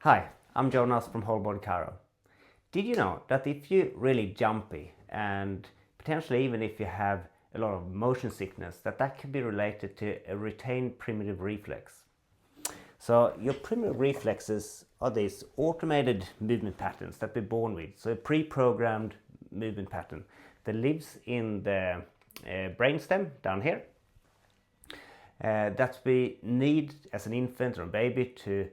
Hi, I'm Jonas from Whole Body Chiro. Did you know that if you're really jumpy and potentially even if you have a lot of motion sickness, that can be related to a retained primitive reflex? So your primitive reflexes are these automated movement patterns that we're born with. So a pre-programmed movement pattern that lives in the brainstem down here that we need as an infant or a baby to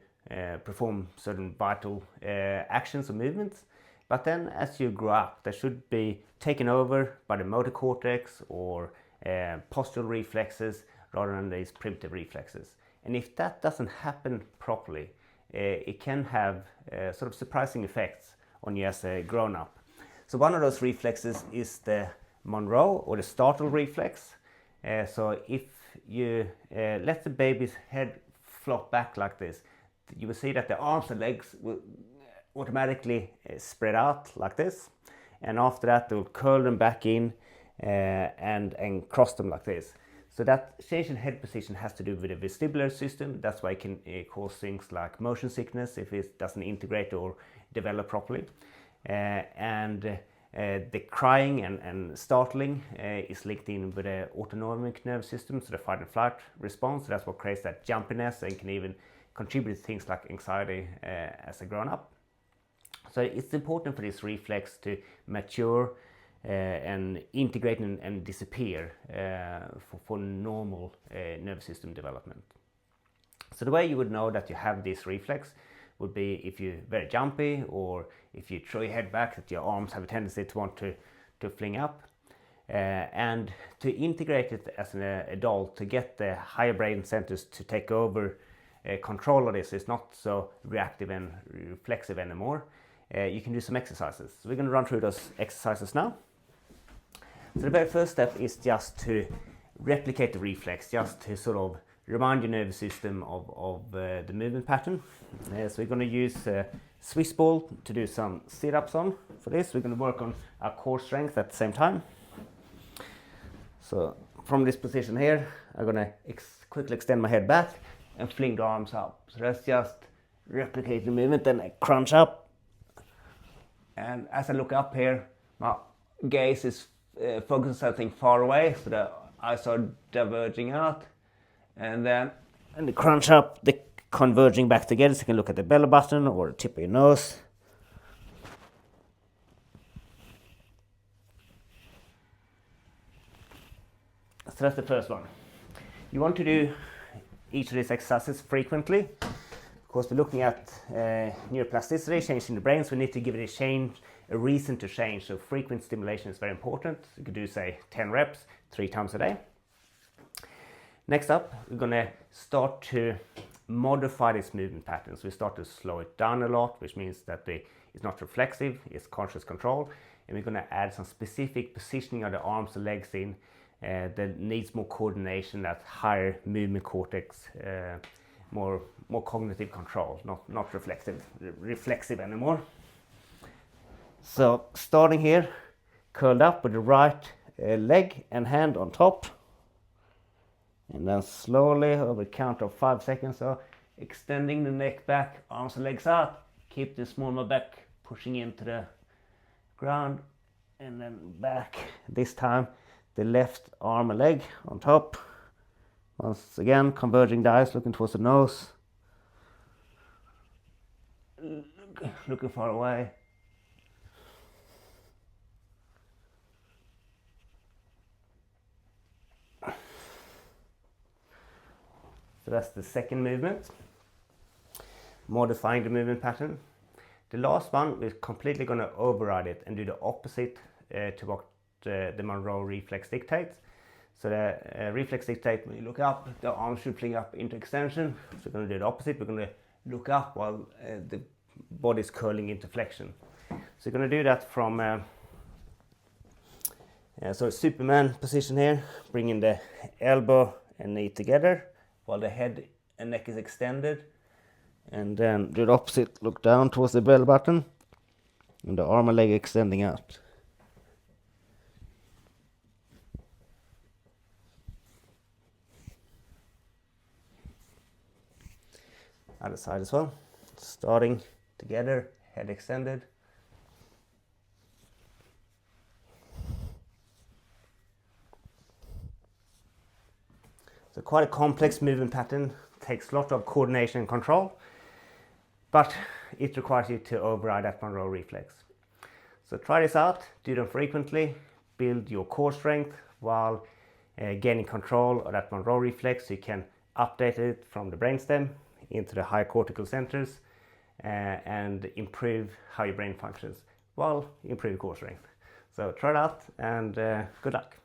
perform certain vital actions or movements. But then as you grow up, they should be taken over by the motor cortex or postural reflexes rather than these primitive reflexes. And if that doesn't happen properly, it can have sort of surprising effects on you as a grown-up. So one of those reflexes is the Moro or the startle reflex. So if you let the baby's head flop back like this, you will see that the arms and legs will automatically spread out like this, and after that they will curl them back in and cross them like this. So that change in head position has to do with the vestibular system. That's why it can cause things like motion sickness if it doesn't integrate or develop properly. The crying and startling is linked in with the autonomic nervous system, so the fight and flight response. So that's what creates that jumpiness and can even contribute to things like anxiety as a grown-up. So it's important for this reflex to mature and integrate and disappear for normal nervous system development. So the way you would know that you have this reflex would be if you're very jumpy, or if you throw your head back, that your arms have a tendency to want to fling up. And to integrate it as an adult, to get the higher brain centers to take over control of this, it's not so reactive and reflexive anymore. You can do some exercises. So we're going to run through those exercises now. So the very first step is just to replicate the reflex, just to sort of remind your nervous system of the movement pattern. So we're going to use Swiss ball to do some sit-ups on. For this, we're going to work on our core strength at the same time. So from this position here, I'm going to quickly extend my head back and fling the arms up. So that's just replicate the movement. Then I crunch up. And as I look up here, my gaze is focused on something far away, so the eyes are diverging out. And then the crunch up, the converging back together, so you can look at the belly button or the tip of your nose. So that's the first one. You want to do each of these exercises frequently. Of course, we're looking at neuroplasticity, change in the brain, so we need to give it a reason to change. So frequent stimulation is very important. You could do, say, 10 reps 3 times a day. Next up, we're going to start to modify this movement pattern. So we start to slow it down a lot, which means that it's not reflexive, it's conscious control. And we're going to add some specific positioning of the arms and legs in that needs more coordination, that higher movement cortex, more cognitive control, not reflexive anymore. So starting here, curled up with the right leg and hand on top. And then slowly over a count of 5 seconds, so extending the neck back, arms and legs out. Keep the small of back pushing into the ground, and then back. This time the left arm and leg on top. Once again, converging the eyes, looking towards the nose. Looking far away. So that's the second movement, modifying the movement pattern. The last one, we're completely going to override it and do the opposite to what the Moro Reflex dictates. So the reflex dictates when you look up, the arms should fling up into extension. So we're going to do the opposite. We're going to look up while the body is curling into flexion. So we're going to do that from so Superman position here, bringing the elbow and knee together while the head and neck is extended, and then do the opposite, look down towards the belly button and the arm and leg extending out. Other side as well. starting together, head extended. So quite a complex movement pattern, takes a lot of coordination and control, but it requires you to override that Moro reflex. So try this out, do them frequently, build your core strength while gaining control of that Moro reflex so you can update it from the brainstem into the higher cortical centers and improve how your brain functions while improving core strength. So try it out and good luck.